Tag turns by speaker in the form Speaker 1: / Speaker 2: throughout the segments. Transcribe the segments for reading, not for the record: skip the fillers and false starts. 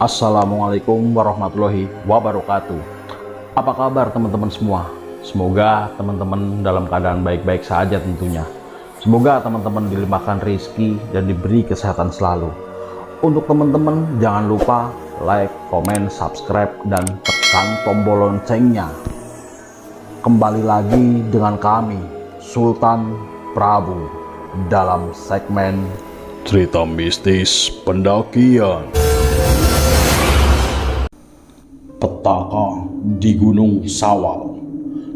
Speaker 1: Assalamualaikum warahmatullahi wabarakatuh. Apa kabar teman-teman semua? Semoga teman-teman dalam keadaan baik-baik saja tentunya. Semoga teman-teman dilimpahkan rezeki dan diberi kesehatan selalu. Untuk teman-teman jangan lupa like, komen, subscribe, dan tekan tombol loncengnya. Kembali lagi dengan kami, Sultan Prabu, dalam segmen Cerita Mistis Pendakian. Petaka di Gunung Sawal.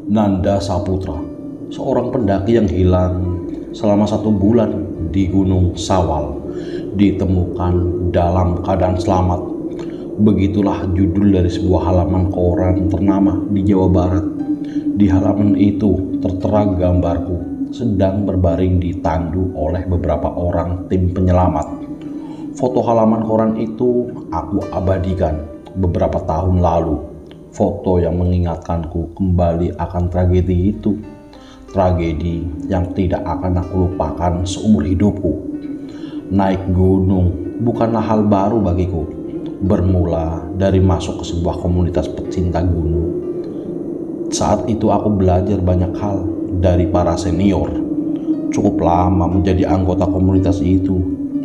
Speaker 1: Nanda Saputra, seorang pendaki yang hilang selama 1 bulan di Gunung Sawal, ditemukan dalam keadaan selamat. Begitulah judul dari sebuah halaman koran ternama di Jawa Barat. Di halaman itu tertera gambarku sedang berbaring ditandu oleh beberapa orang tim penyelamat. Foto halaman koran itu aku abadikan beberapa tahun lalu, foto yang mengingatkanku kembali akan tragedi itu. Tragedi yang tidak akan aku lupakan seumur hidupku. Naik gunung bukanlah hal baru bagiku. Bermula dari masuk ke sebuah komunitas pecinta gunung. Saat itu aku belajar banyak hal dari para senior. Cukup lama menjadi anggota komunitas itu.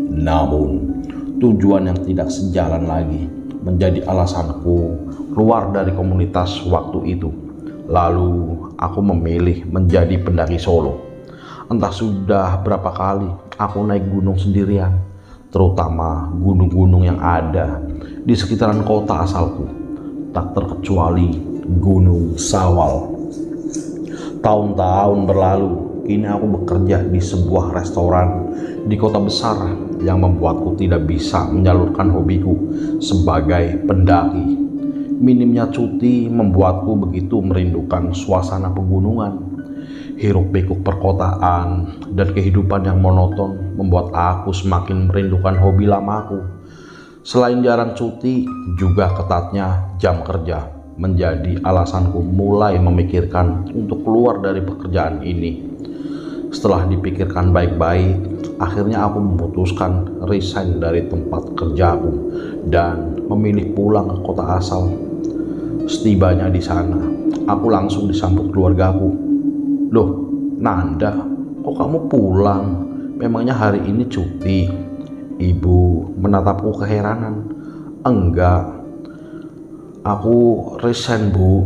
Speaker 1: Namun, tujuan yang tidak sejalan lagi menjadi alasanku keluar dari komunitas waktu itu. Lalu aku memilih menjadi pendaki solo. Entah sudah berapa kali aku naik gunung sendirian, terutama gunung-gunung yang ada di sekitaran kota asalku, tak terkecuali Gunung Sawal. Tahun-tahun berlalu, kini aku bekerja di sebuah restoran di kota besar yang membuatku tidak bisa menyalurkan hobiku sebagai pendaki. Minimnya cuti membuatku begitu merindukan suasana pegunungan. Hiruk pikuk perkotaan dan kehidupan yang monoton membuat aku semakin merindukan hobi lamaku. Selain jarang cuti, juga ketatnya jam kerja menjadi alasanku mulai memikirkan untuk keluar dari pekerjaan ini. Setelah dipikirkan baik-baik, akhirnya aku memutuskan resign dari tempat kerjaku dan memilih pulang ke kota asal. Setibanya di sana, aku langsung disambut keluargaku. "Loh, Nanda, kok kamu pulang? Memangnya hari ini cuti?" Ibu menatapku keheranan. "Enggak, aku resign, Bu."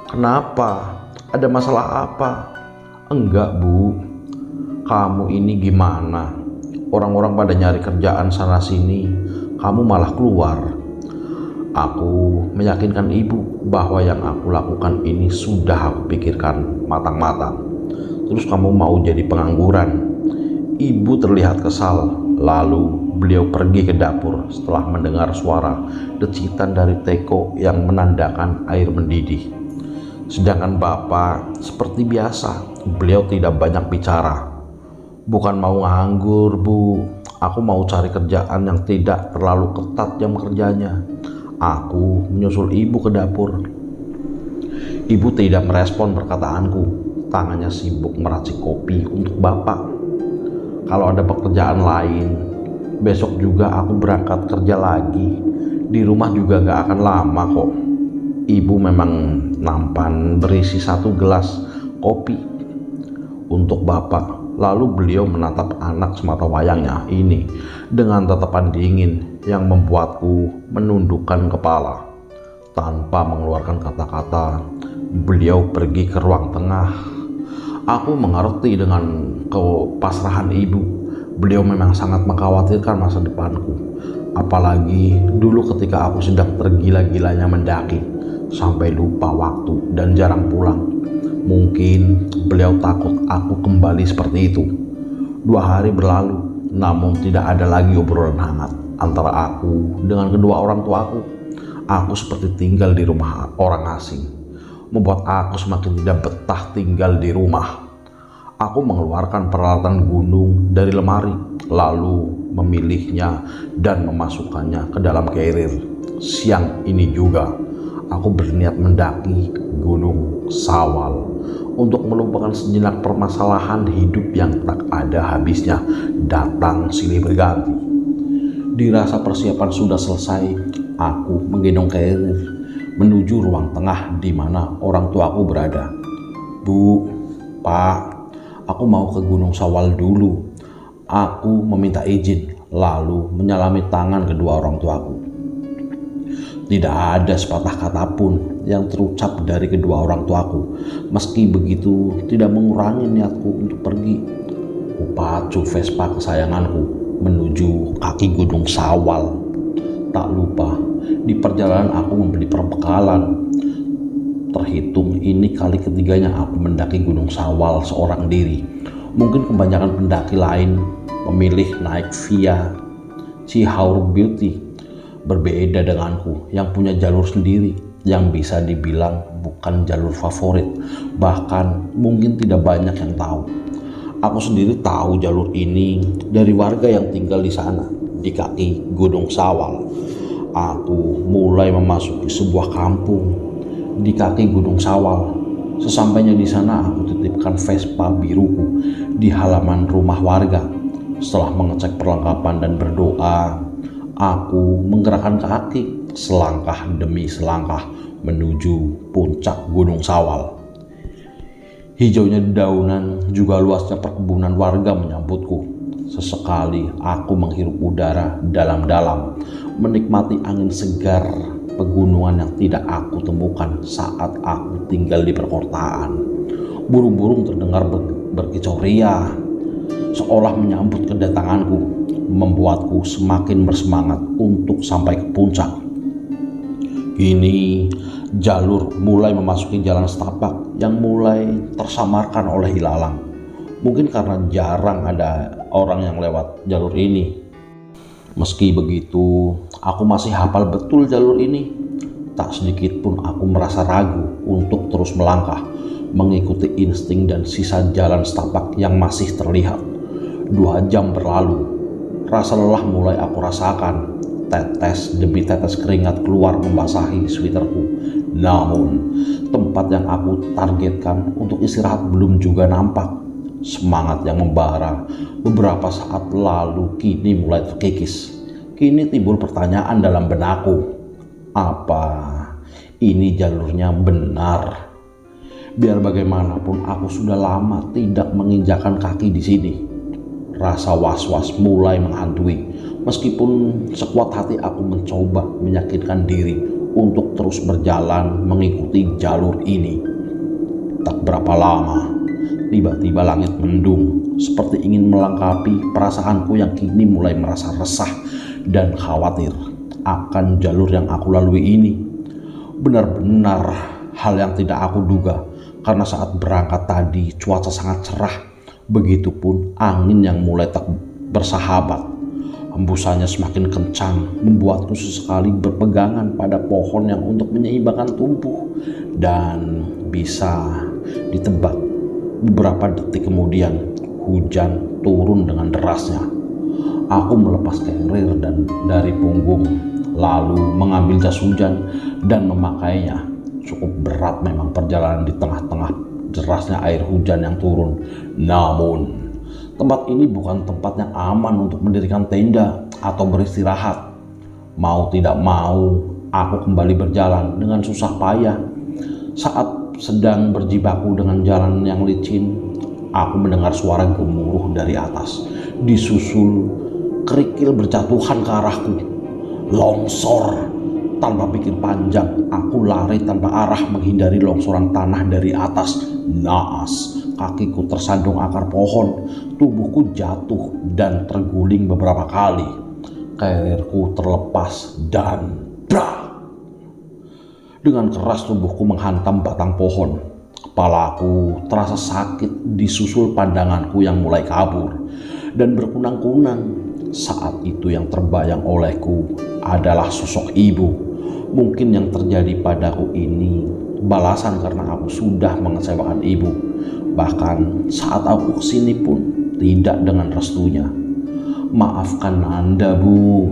Speaker 1: "Kenapa? Ada masalah apa?" "Enggak, Bu. Kamu ini gimana? Orang-orang pada nyari kerjaan sana sini, kamu malah keluar." Aku meyakinkan ibu bahwa yang aku lakukan ini sudah aku pikirkan matang-matang. "Terus kamu mau jadi pengangguran?" Ibu terlihat kesal, lalu beliau pergi ke dapur setelah mendengar suara decitan dari teko yang menandakan air mendidih. Sedangkan bapak seperti biasa, beliau tidak banyak bicara. "Bukan mau nganggur, Bu. Aku mau cari kerjaan yang tidak terlalu ketat jam kerjanya." Aku menyusul ibu ke dapur. Ibu tidak merespon perkataanku. Tangannya sibuk meracik kopi untuk bapak. "Kalau ada pekerjaan lain, besok juga aku berangkat kerja lagi. Di rumah juga gak akan lama kok." Ibu memang nampan berisi 1 gelas kopi untuk bapak. Lalu beliau menatap anak sematawayangnya ini dengan tatapan dingin yang membuatku menundukkan kepala. Tanpa mengeluarkan kata-kata, beliau pergi ke ruang tengah. Aku mengerti dengan kepasrahan ibu. Beliau memang sangat mengkhawatirkan masa depanku. Apalagi dulu ketika aku sedang tergila-gilanya mendaki, sampai lupa waktu dan jarang pulang. Mungkin beliau takut aku kembali seperti itu. 2 hari berlalu, namun tidak ada lagi obrolan hangat antara aku dengan kedua orang tuaku. Aku seperti tinggal di rumah orang asing, membuat aku semakin tidak betah tinggal di rumah. Aku mengeluarkan peralatan gunung dari lemari, lalu memilihnya dan memasukkannya ke dalam carrier. Siang ini juga, aku berniat mendaki Gunung Sawal untuk melupakan sejenak permasalahan hidup yang tak ada habisnya datang silih berganti. Dirasa persiapan sudah selesai, Aku menggendong Carrier menuju ruang tengah di mana orang tuaku berada. Bu, Pak, aku mau ke Gunung Sawal dulu. Aku meminta izin, lalu menyalami tangan kedua orang tuaku. Tidak ada sepatah kata pun yang terucap dari kedua orang tuaku. Meski begitu, tidak mengurangi niatku untuk pergi. Kupacu Vespa kesayanganku menuju kaki Gunung Sawal. Tak lupa, di perjalanan aku membeli perbekalan. Terhitung ini kali ketiganya aku mendaki Gunung Sawal seorang diri. Mungkin kebanyakan pendaki lain memilih naik via Cihaur Beauty. Berbeda denganku yang punya jalur sendiri yang bisa dibilang bukan jalur favorit. Bahkan mungkin tidak banyak yang tahu. Aku sendiri tahu jalur ini dari warga yang tinggal di sana, di kaki Gunung Sawal. Aku mulai memasuki sebuah kampung di kaki Gunung Sawal. Sesampainya di sana aku titipkan Vespa biruku di halaman rumah warga. Setelah mengecek perlengkapan dan berdoa, aku menggerakkan kaki selangkah demi selangkah menuju puncak Gunung Sawal. Hijaunya dedaunan juga luasnya perkebunan warga menyambutku. Sesekali aku menghirup udara dalam-dalam, menikmati angin segar pegunungan yang tidak aku temukan saat aku tinggal di perkotaan. Burung-burung terdengar berkicau riang, seolah menyambut kedatanganku, membuatku semakin bersemangat untuk sampai ke puncak. Kini jalur mulai memasuki jalan setapak yang mulai tersamarkan oleh ilalang. Mungkin karena jarang ada orang yang lewat jalur ini. Meski begitu, aku masih hafal betul jalur ini. Tak sedikit pun aku merasa ragu untuk terus melangkah, mengikuti insting dan sisa jalan setapak yang masih terlihat. 2 jam berlalu, rasa lelah mulai aku rasakan. Tetes demi tetes keringat keluar membasahi sweaterku. Namun, tempat yang aku targetkan untuk istirahat belum juga nampak. Semangat yang membara beberapa saat lalu kini mulai terkikis. Kini timbul pertanyaan dalam benakku. Apa ini jalurnya benar? Biar bagaimanapun aku sudah lama tidak menginjakan kaki di sini. Rasa was-was mulai menghantui. Meskipun sekuat hati aku mencoba meyakinkan diri untuk terus berjalan mengikuti jalur ini. Tak berapa lama, tiba-tiba langit mendung, seperti ingin melengkapi perasaanku yang kini mulai merasa resah dan khawatir akan jalur yang aku lalui ini. Benar-benar hal yang tidak aku duga, karena saat berangkat tadi cuaca sangat cerah. Begitupun angin yang mulai tak bersahabat. Hembusannya semakin kencang, membuatku sesekali berpegangan pada pohon yang untuk menyeimbangkan tubuh. Dan bisa ditebak, beberapa detik kemudian hujan turun dengan derasnya. Aku melepas Carrier dari punggung, lalu mengambil jas hujan dan memakainya. Cukup berat memang perjalanan di tengah-tengah derasnya air hujan yang turun. Namun, tempat ini bukan tempat yang aman untuk mendirikan tenda atau beristirahat. Mau tidak mau, aku kembali berjalan dengan susah payah. Saat sedang berjibaku dengan jalan yang licin, aku mendengar suara gemuruh dari atas, disusul kerikil berjatuhan ke arahku. Longsor. Tanpa pikir panjang, aku lari tanpa arah menghindari longsoran tanah dari atas. Naas, kakiku tersandung akar pohon, tubuhku jatuh dan terguling beberapa kali. Carrierku terlepas dan brak. Dengan keras tubuhku menghantam batang pohon. Kepalaku terasa sakit disusul pandanganku yang mulai kabur dan berkunang-kunang. Saat itu yang terbayang olehku adalah sosok ibu. Mungkin yang terjadi padaku ini balasan karena aku sudah mengecewakan ibu. Bahkan saat aku kesini pun tidak dengan restunya. Maafkan Anda, Bu,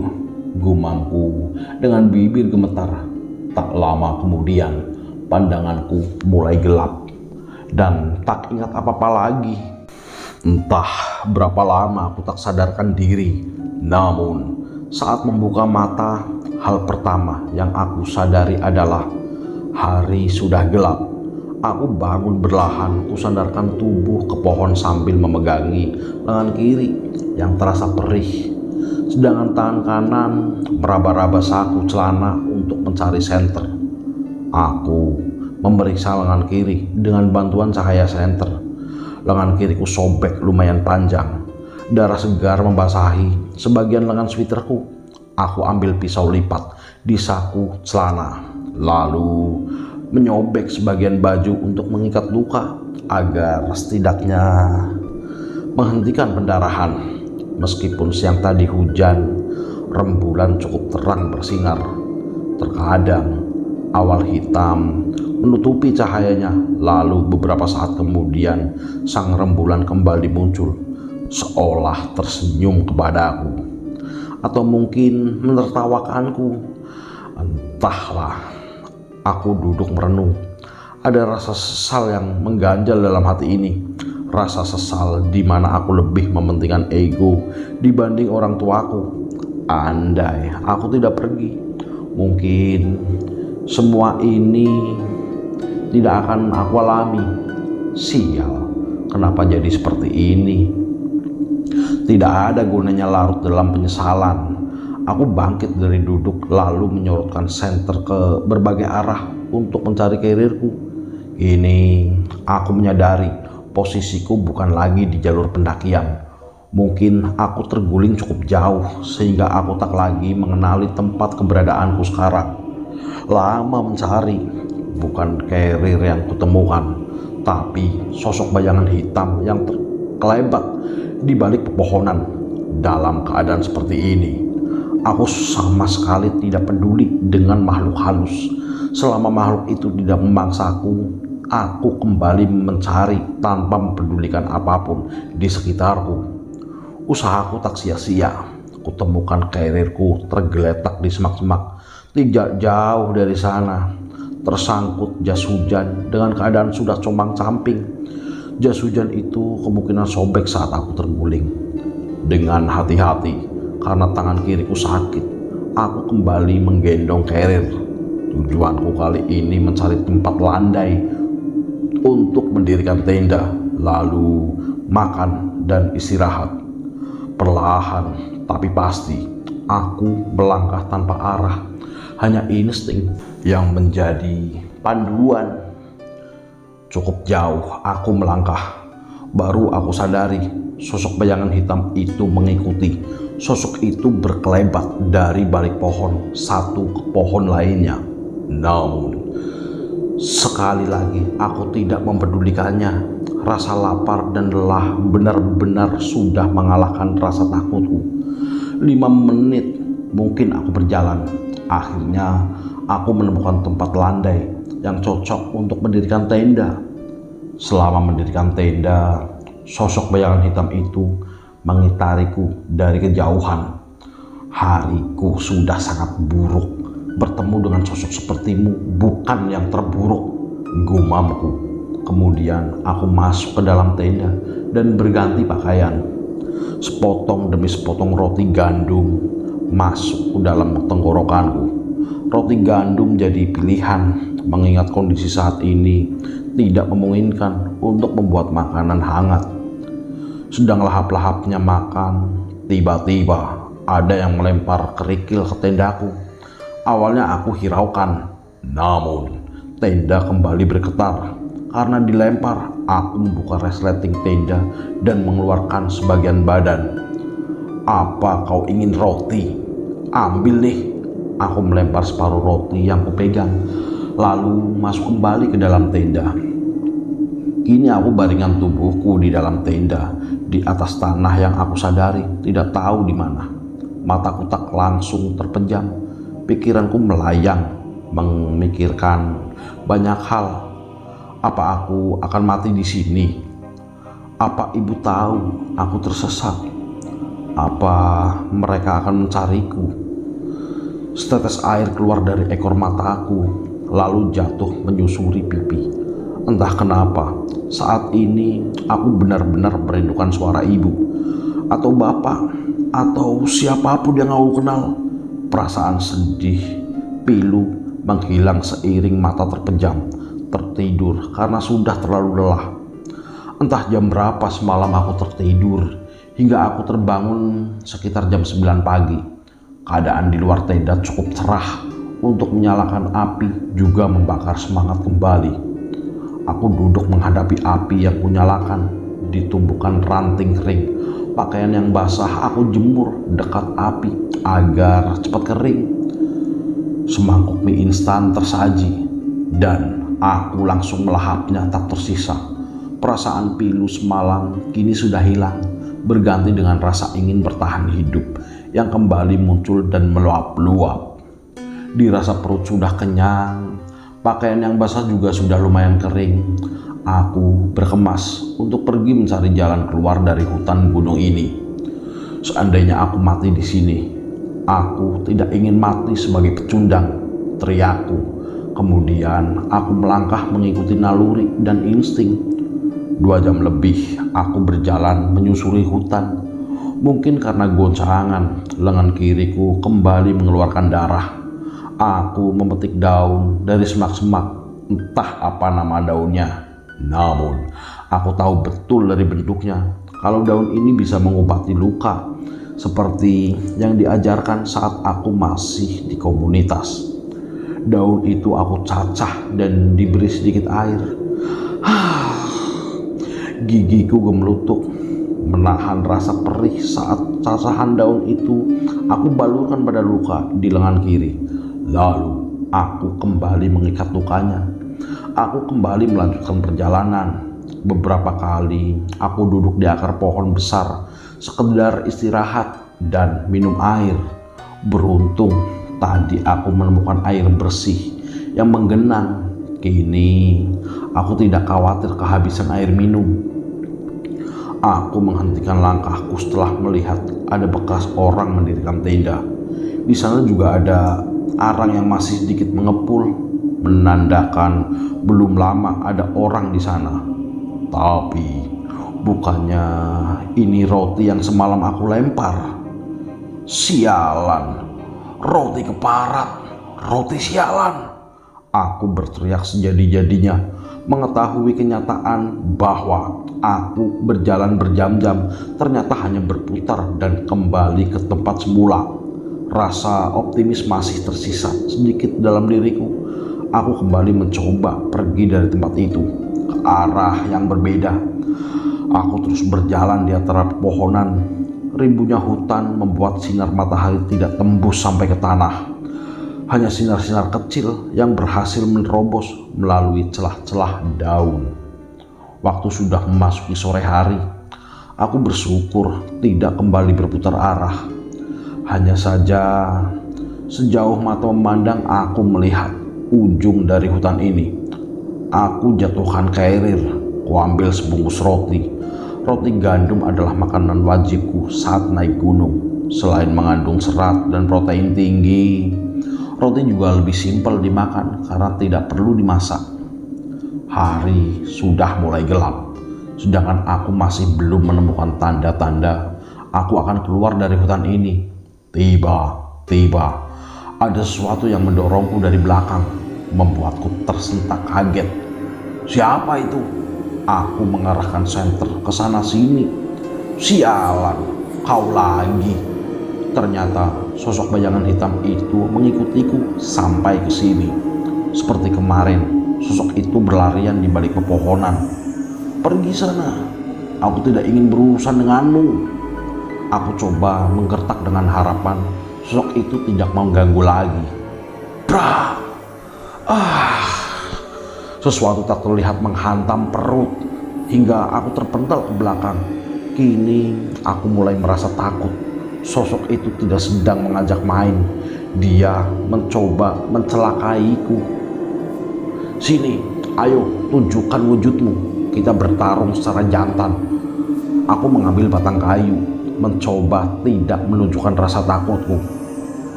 Speaker 1: gumamku dengan bibir gemetar. Tak lama kemudian pandanganku mulai gelap dan tak ingat apa-apa lagi. Entah berapa lama aku tak sadarkan diri. Namun Saat membuka mata, hal pertama yang aku sadari adalah hari sudah gelap. Aku bangun berlahan, kusandarkan tubuh ke pohon sambil memegangi lengan kiri yang terasa perih. Sedangkan tangan kanan meraba-raba saku celana untuk mencari senter. Aku memeriksa lengan kiri dengan bantuan cahaya senter. Lengan kiriku sobek lumayan panjang. Darah segar membasahi sebagian lengan switerku. Aku ambil pisau lipat di saku celana, lalu menyobek sebagian baju untuk mengikat luka agar setidaknya menghentikan pendarahan. Meskipun siang tadi hujan, rembulan cukup terang bersinar. Terkadang awal hitam menutupi cahayanya, lalu beberapa saat kemudian sang rembulan kembali muncul, seolah tersenyum kepadaku, atau mungkin menertawakanku. Entahlah. Aku duduk merenung. Ada rasa sesal yang mengganjal dalam hati ini. Rasa sesal di mana aku lebih mementingkan ego dibanding orang tuaku. Andai aku tidak pergi, mungkin semua ini tidak akan aku alami. Sial, kenapa jadi seperti ini? Tidak ada gunanya larut dalam penyesalan. Aku bangkit dari duduk lalu menyorotkan senter ke berbagai arah untuk mencari karirku. Kini aku menyadari posisiku bukan lagi di jalur pendakian. Mungkin aku terguling cukup jauh sehingga aku tak lagi mengenali tempat keberadaanku sekarang. Lama mencari, bukan karir yang kutemukan, tapi sosok bayangan hitam yang terkelebat di balik pepohonan. Dalam keadaan seperti ini, aku sama sekali tidak peduli dengan makhluk halus. Selama makhluk itu tidak memangsaku, aku kembali mencari tanpa mempedulikan apapun di sekitarku. Usahaku tak sia-sia. Kutemukan karirku tergeletak di semak-semak tidak jauh dari sana, tersangkut jas hujan dengan keadaan sudah compang-camping. Jas hujan itu kemungkinan sobek saat aku terguling. Dengan hati-hati, karena tangan kiriku sakit, aku kembali menggendong karir. Tujuanku kali ini mencari tempat landai untuk mendirikan tenda, lalu makan dan istirahat. Perlahan tapi pasti, aku melangkah tanpa arah. Hanya insting yang menjadi panduan. Cukup jauh aku melangkah, baru aku sadari sosok bayangan hitam itu mengikuti. Sosok itu berkelebat dari balik pohon satu ke pohon lainnya. Namun sekali lagi aku tidak mempedulikannya. Rasa lapar dan lelah benar-benar sudah mengalahkan rasa takutku. 5 menit mungkin aku berjalan. Akhirnya aku menemukan tempat landai yang cocok untuk mendirikan tenda. Selama mendirikan tenda, sosok bayangan hitam itu mengitariku dari kejauhan. Hariku sudah sangat buruk. Bertemu dengan sosok sepertimu bukan yang terburuk, gumamku. Kemudian aku masuk ke dalam tenda dan berganti pakaian. Sepotong demi sepotong roti gandum masuk ke dalam tenggorokanku. Roti gandum jadi pilihan mengingat kondisi saat ini tidak memungkinkan untuk membuat makanan hangat. Sedang lahap-lahapnya makan, tiba-tiba ada yang melempar kerikil ke tendaku. Awalnya aku hiraukan, namun tenda kembali bergetar. Karena dilempar, aku membuka resleting tenda dan mengeluarkan sebagian badan. Apa kau ingin roti? Ambil nih. Aku melempar separuh roti yang kupegang, lalu masuk kembali ke dalam tenda. Kini aku baringkan tubuhku di dalam tenda, di atas tanah yang aku sadari tidak tahu di mana. Mataku tak langsung terpejam, pikiranku melayang, memikirkan banyak hal. Apa aku akan mati di sini? Apa ibu tahu aku tersesat? Apa mereka akan mencariku? Setetes air keluar dari ekor mataku, lalu jatuh menyusuri pipi. Entah kenapa, saat ini aku benar-benar merindukan suara ibu atau bapak atau siapapun yang aku kenal. Perasaan sedih, pilu menghilang seiring mata terpejam, tertidur karena sudah terlalu lelah. Entah jam berapa semalam aku tertidur hingga aku terbangun sekitar jam 9 pagi. Keadaan di luar tenda cukup cerah untuk menyalakan api juga membakar semangat kembali. Aku duduk menghadapi api yang kunyalakan di tumpukan ranting kering. Pakaian yang basah aku jemur dekat api agar cepat kering. Semangkuk mie instan tersaji dan aku langsung melahapnya tak tersisa. Perasaan pilu semalam kini sudah hilang, berganti dengan rasa ingin bertahan hidup yang kembali muncul dan meluap-luap. Dirasa perut sudah kenyang, pakaian yang basah juga sudah lumayan kering. Aku berkemas untuk pergi mencari jalan keluar dari hutan gunung ini. Seandainya aku mati di sini, aku tidak ingin mati sebagai pecundang, teriakku. Kemudian aku melangkah mengikuti naluri dan insting. 2 jam lebih aku berjalan menyusuri hutan. Mungkin karena goncangan, lengan kiriku kembali mengeluarkan darah. Aku memetik daun dari semak-semak, entah apa nama daunnya. Namun, aku tahu betul dari bentuknya kalau daun ini bisa mengobati luka, seperti yang diajarkan saat aku masih di komunitas. Daun itu aku cacah dan diberi sedikit air. Gigiku gemelutuk menahan rasa perih saat cacahan daun itu aku balurkan pada luka di lengan kiri. Lalu aku kembali mengikat lukanya. Aku kembali melanjutkan perjalanan. Beberapa kali aku duduk di akar pohon besar sekedar istirahat dan minum air. Beruntung tadi aku menemukan air bersih yang menggenang. Kini aku tidak khawatir kehabisan air minum. Aku menghentikan langkahku setelah melihat ada bekas orang mendirikan tenda. Di sana juga ada arang yang masih sedikit mengepul, menandakan belum lama ada orang di sana. Tapi bukannya ini roti yang semalam aku lempar? Sialan, roti keparat, roti sialan. Aku berteriak sejadi-jadinya, mengetahui kenyataan bahwa aku berjalan berjam-jam ternyata hanya berputar dan kembali ke tempat semula. Rasa optimis masih tersisa sedikit dalam diriku. Aku kembali mencoba pergi dari tempat itu ke arah yang berbeda. Aku terus berjalan di antara pepohonan. Rimbunnya hutan membuat sinar matahari tidak tembus sampai ke tanah. Hanya sinar-sinar kecil yang berhasil menerobos melalui celah-celah daun. Waktu sudah memasuki sore hari. Aku bersyukur tidak kembali berputar arah. Hanya saja sejauh mata memandang aku melihat ujung dari hutan ini. Aku jatuhkan carrier, kuambil sebungkus roti. Roti gandum adalah makanan wajibku saat naik gunung. Selain mengandung serat dan protein tinggi, roti juga lebih simpel dimakan karena tidak perlu dimasak. Hari sudah mulai gelap, sedangkan aku masih belum menemukan tanda-tanda aku akan keluar dari hutan ini. Tiba-tiba ada sesuatu yang mendorongku dari belakang, membuatku tersentak kaget. Siapa itu? Aku mengarahkan senter ke sana sini. Sialan, kau lagi. Ternyata sosok bayangan hitam itu mengikutiku sampai ke sini. Seperti kemarin, sosok itu berlarian di balik pepohonan. Pergi sana, aku tidak ingin berurusan denganmu. Aku coba menggertak dengan harapan sosok itu tidak mengganggu lagi. Brak! Sesuatu tak terlihat menghantam perut hingga aku terpental ke belakang. Kini aku mulai merasa takut. Sosok itu tidak sedang mengajak main. Dia mencoba mencelakaiku. Sini, ayo tunjukkan wujudmu. Kita bertarung secara jantan. Aku mengambil batang kayu, mencoba tidak menunjukkan rasa takutku.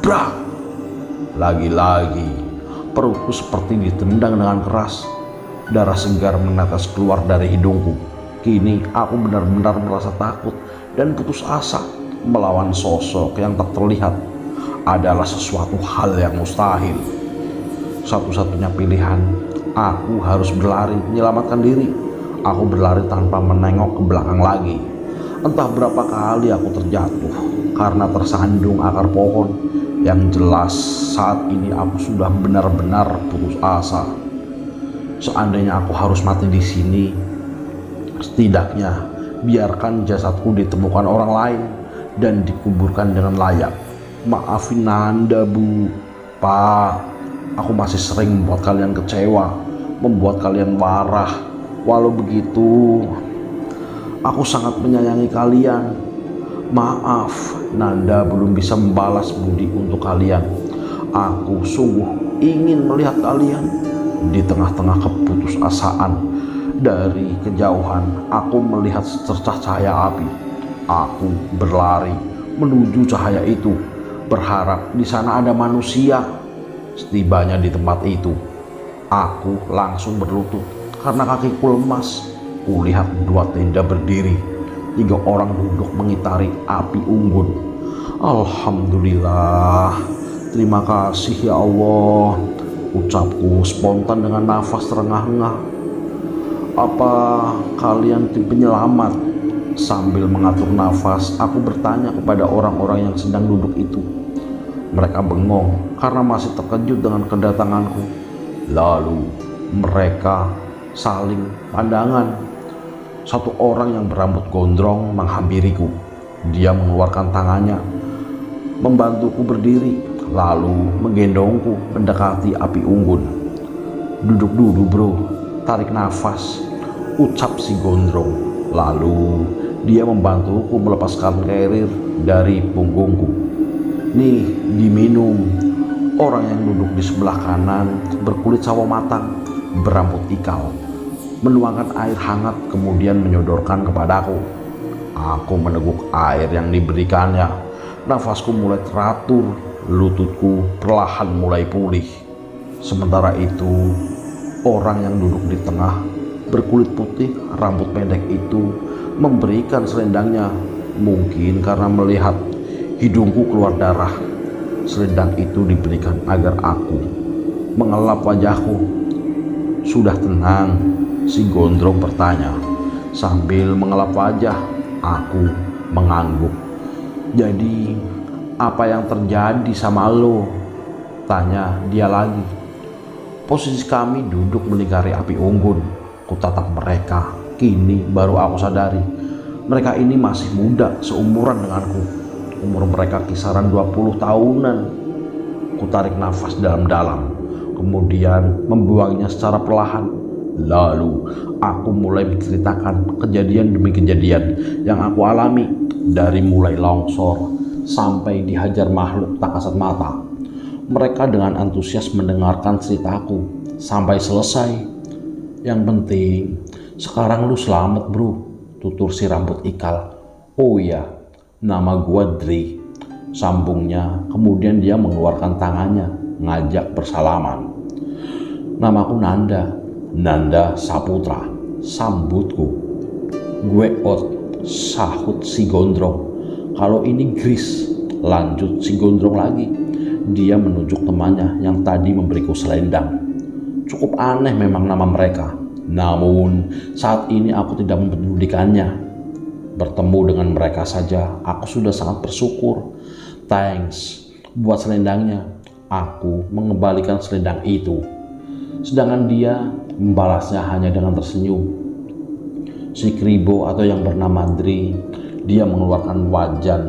Speaker 1: Brak! Lagi-lagi perutku seperti ditendang dengan keras. Darah segar menetes keluar dari hidungku. Kini aku benar-benar merasa takut dan putus asa. melawan sosok yang tak terlihat adalah sesuatu hal yang mustahil. Satu-satunya pilihan, aku harus berlari menyelamatkan diri. Aku berlari tanpa menengok ke belakang lagi. Entah berapa kali aku terjatuh karena tersandung akar pohon. Yang jelas saat ini aku sudah benar-benar putus asa. Seandainya aku harus mati di sini, setidaknya biarkan jasadku ditemukan orang lain dan dikuburkan dengan layak. Maafin Nanda, Bu, Pak, aku masih sering membuat kalian kecewa, membuat kalian marah. Walau begitu, aku sangat menyayangi kalian. Maaf, Nanda belum bisa membalas budi untuk kalian. Aku sungguh ingin melihat kalian. Di tengah-tengah keputusasaan, dari kejauhan aku melihat secercah cahaya api. Aku berlari menuju cahaya itu, berharap di sana ada manusia. Setibanya di tempat itu, aku langsung berlutut karena kakiku lemas. Kulihat 2 tenda berdiri, 3 orang duduk mengitari api unggun. Alhamdulillah, terima kasih ya Allah, ucapku spontan dengan nafas terengah-engah. Apa kalian tim penyelamat? Sambil mengatur nafas, aku bertanya kepada orang-orang yang sedang duduk itu. Mereka bengong karena masih terkejut dengan kedatanganku. Lalu mereka saling pandangan. Satu orang yang berambut gondrong menghampiriku. Dia mengeluarkan tangannya, membantuku berdiri, lalu menggendongku mendekati api unggun. Duduk dulu bro, tarik nafas, ucap si gondrong. Lalu dia membantuku melepaskan carrier dari punggungku. Nih, diminum. Orang yang duduk di sebelah kanan berkulit sawo matang, berambut ikal, menuangkan air hangat kemudian menyodorkan kepadaku. Aku meneguk air yang diberikannya. Nafasku mulai teratur, lututku perlahan mulai pulih. Sementara itu, orang yang duduk di tengah berkulit putih, rambut pendek itu memberikan selendangnya. Mungkin karena melihat hidungku keluar darah, selendang itu diberikan agar aku mengelap wajahku. Sudah tenang? Si gondrong bertanya. Sambil mengelap wajah, aku mengangguk. Jadi, apa yang terjadi sama lo? Tanya dia lagi. Posisi kami duduk melingkari api unggun. Kutatap mereka. Kini baru aku sadari, mereka ini masih muda, seumuran denganku. Umur mereka kisaran 20 tahunan. Kutarik nafas dalam-dalam, kemudian membuangnya secara perlahan. Lalu aku mulai menceritakan kejadian demi kejadian yang aku alami, dari mulai longsor sampai dihajar makhluk tak kasat mata. Mereka dengan antusias mendengarkan ceritaku sampai selesai. Yang penting sekarang lu selamat bro, tutur si rambut ikal. Oh iya, nama gua Dri, sambungnya. Kemudian dia mengeluarkan tangannya ngajak bersalaman. Namaku Nanda Saputra, sambutku. Gue Ot, sahut si gondrong. Kalau ini Gris, lanjut si gondrong lagi. Dia menunjuk temannya yang tadi memberiku selendang. Cukup aneh memang nama mereka. Namun saat ini aku tidak mempedulikannya. Bertemu dengan mereka saja aku sudah sangat bersyukur. Thanks buat selendangnya. Aku mengembalikan selendang itu, sedangkan dia membalasnya hanya dengan tersenyum. Si Kribo atau yang bernama Dri, dia mengeluarkan wajan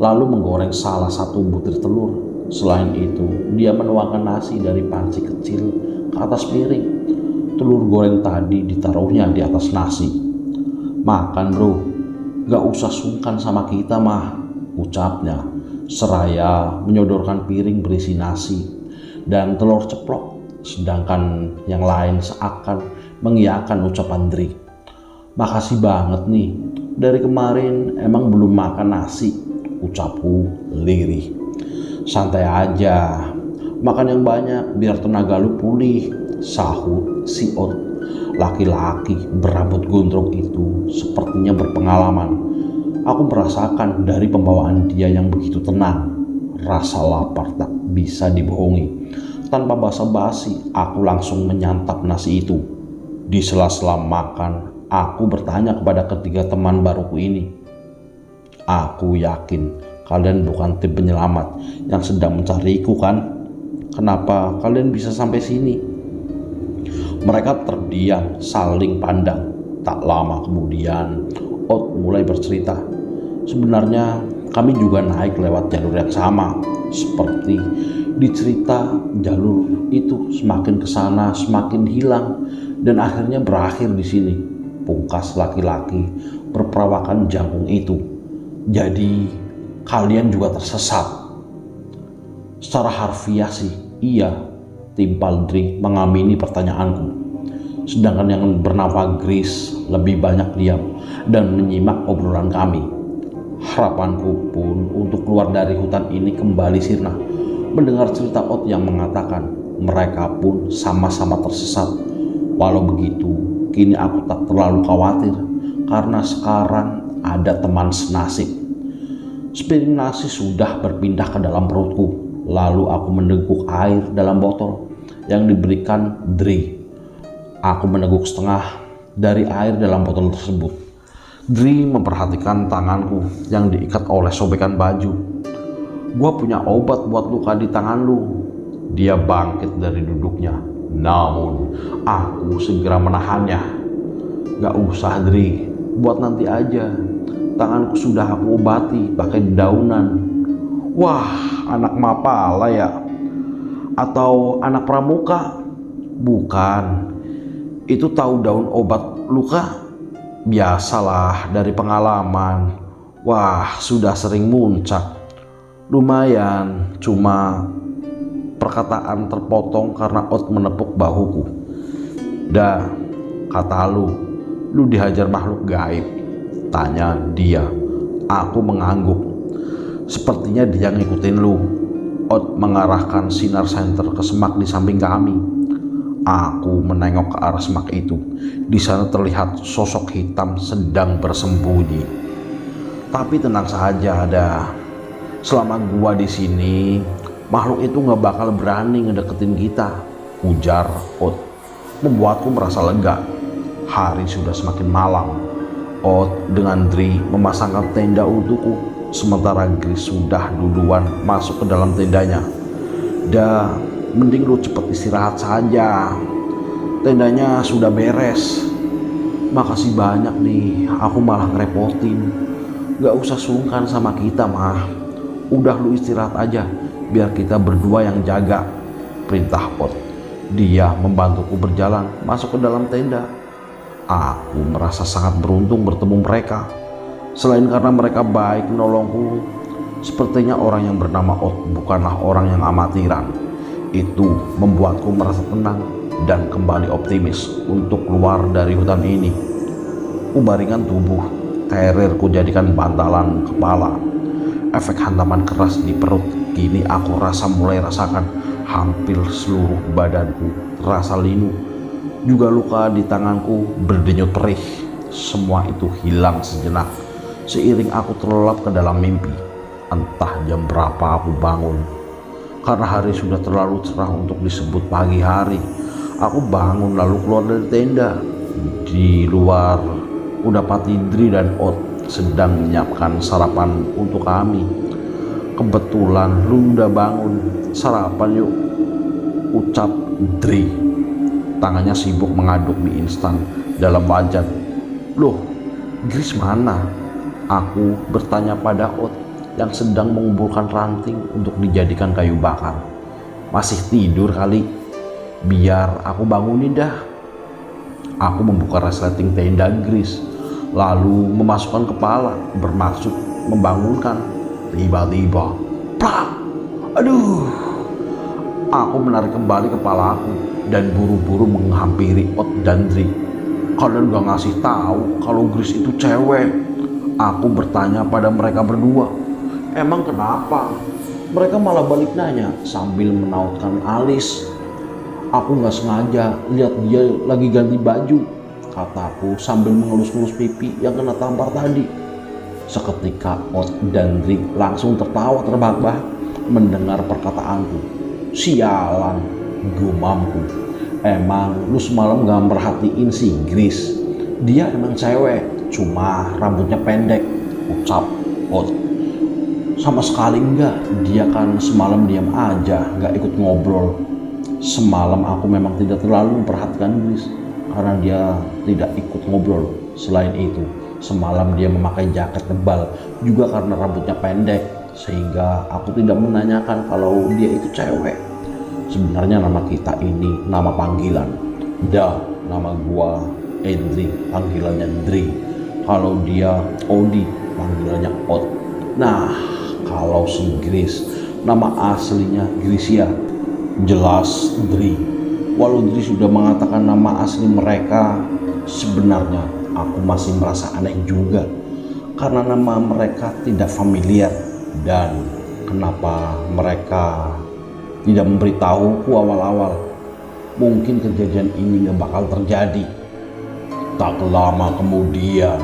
Speaker 1: lalu menggoreng salah satu butir telur. Selain itu, dia menuangkan nasi dari panci kecil ke atas piring. Telur goreng tadi ditaruhnya di atas nasi. Makan bro, gak usah sungkan sama kita mah, ucapnya, seraya menyodorkan piring berisi nasi dan telur ceplok. Sedangkan yang lain seakan mengiyakan ucapan Dri. Makasih banget nih, dari kemarin emang belum makan nasi, ucapku lirih. Santai aja, makan yang banyak biar tenaga lu pulih, sahut si Ot. Laki-laki berambut gondrong itu sepertinya berpengalaman. Aku merasakan dari pembawaan dia yang begitu tenang. Rasa lapar tak bisa dibohongi. Tanpa basa-basi, aku langsung menyantap nasi itu. Di sela-sela makan, aku bertanya kepada ketiga teman baruku ini. Aku yakin kalian bukan tim penyelamat yang sedang mencariku kan? Kenapa kalian bisa sampai sini? Mereka terdiam saling pandang. Tak lama kemudian, Ot mulai bercerita. Sebenarnya kami juga naik lewat jalur yang sama. Seperti dicerita, jalur itu semakin kesana semakin hilang dan akhirnya berakhir di sini. Pungkas laki-laki berperawakan jangkung itu. Jadi kalian juga tersesat? Secara harfiah sih iya, timpal Dri mengamini pertanyaanku. Sedangkan yang bernama Grace lebih banyak diam dan menyimak obrolan kami. Harapanku pun untuk keluar dari hutan ini kembali sirna. Mendengar cerita Ot yang mengatakan mereka pun sama-sama tersesat. Walau begitu, kini aku tak terlalu khawatir karena sekarang ada teman senasib. Sepiring nasi sudah berpindah ke dalam perutku. Lalu aku meneguk air dalam botol yang diberikan Dri. Aku meneguk setengah dari air dalam botol tersebut. Dri memperhatikan tanganku yang diikat oleh sobekan baju. Gua punya obat buat luka di tangan lu. Dia bangkit dari duduknya. Namun aku segera menahannya. Gak usah Dri, buat nanti aja. Tanganku sudah aku obati pakai dedaunan. Wah, anak mapala ya? Atau anak pramuka? Bukan. Itu tahu daun obat luka? Biasalah dari pengalaman. Wah, sudah sering muncak. Lumayan, cuma perkataan terpotong karena Ot menepuk bahuku. Dah, kata lu dihajar makhluk gaib? Tanya dia. Aku mengangguk. Sepertinya dia ngikutin lu. Ot mengarahkan sinar senter ke semak di samping kami. Aku menengok ke arah semak itu. Di sana terlihat sosok hitam sedang bersembunyi. Tapi tenang saja, ada. Selama gua di sini, makhluk itu nggak bakal berani ngedeketin kita. Ujar Ot. Membuatku merasa lega. Hari sudah semakin malam. Ot dengan Dri memasangkan tenda untukku, sementara Grace sudah duluan masuk ke dalam tendanya. Dah, mending lu cepet istirahat saja. Tendanya sudah beres. Makasih banyak nih, aku malah ngerepotin. Gak usah sungkan sama kita mah. Udah lu istirahat aja, biar kita berdua yang jaga. Perintah Ot. Dia membantuku berjalan masuk ke dalam tenda. Aku merasa sangat beruntung bertemu mereka. Selain karena mereka baik menolongku, sepertinya orang yang bernama Ot bukanlah orang yang amatiran. Itu membuatku merasa tenang dan kembali optimis untuk keluar dari hutan ini. Kubaringan tubuh, karirku jadikan bantalan kepala. Efek hantaman keras di perut, kini aku mulai rasakan hampir seluruh badanku terasa linu. Juga luka di tanganku berdenyut perih. Semua itu hilang sejenak seiring aku terlelap ke dalam mimpi. Entah jam berapa aku bangun. Karena hari sudah terlalu cerah untuk disebut pagi hari. Aku bangun lalu keluar dari tenda. Di luar kudapati Dri dan Ot sedang menyiapkan sarapan untuk kami. Kebetulan lu udah bangun, sarapan yuk, ucap Dri. Tangannya sibuk mengaduk mie instan dalam wajan. Loh, Grace mana? Aku bertanya pada Ot yang sedang mengumpulkan ranting untuk dijadikan kayu bakar. Masih tidur kali? Biar aku bangunin dah. Aku membuka resleting tenda Grace, lalu memasukkan kepala bermaksud membangunkan. Tiba-tiba, plak! Aduh! Aku menarik kembali kepala aku dan buru-buru menghampiri Ot dan Dri. Kalian gak ngasih tahu kalau Grace itu cewek. Aku bertanya pada mereka berdua. Emang kenapa? Mereka malah balik nanya sambil menautkan alis. Aku gak sengaja lihat dia lagi ganti baju, kataku sambil mengelus-ngelus pipi yang kena tampar tadi. Seketika Ot dan Dri langsung tertawa terbahak-bahak mendengar perkataanku. Sialan, gumamku. Emang lu semalam gak merhatiin si Grace? Dia emang cewek, cuma rambutnya pendek, ucap Ot. Sama sekali enggak, dia kan semalam diam aja, gak ikut ngobrol. Semalam aku memang tidak terlalu memperhatikan Grace karena dia tidak ikut ngobrol. Selain itu, semalam dia memakai jaket tebal juga karena rambutnya pendek, sehingga aku tidak menanyakan kalau dia itu cewek. Sebenarnya nama kita ini nama panggilan. Dah, nama gua Endri, panggilannya Dri. Kalau dia Odi, panggilannya Ot. Nah, kalau si Grace, nama aslinya Grisia, jelas Dri. Walau Dri sudah mengatakan nama asli mereka, sebenarnya aku masih merasa aneh juga karena nama mereka tidak familiar. Dan kenapa mereka tidak memberitahuku awal-awal? Mungkin kejadian ini gak bakal terjadi. Tak lama kemudian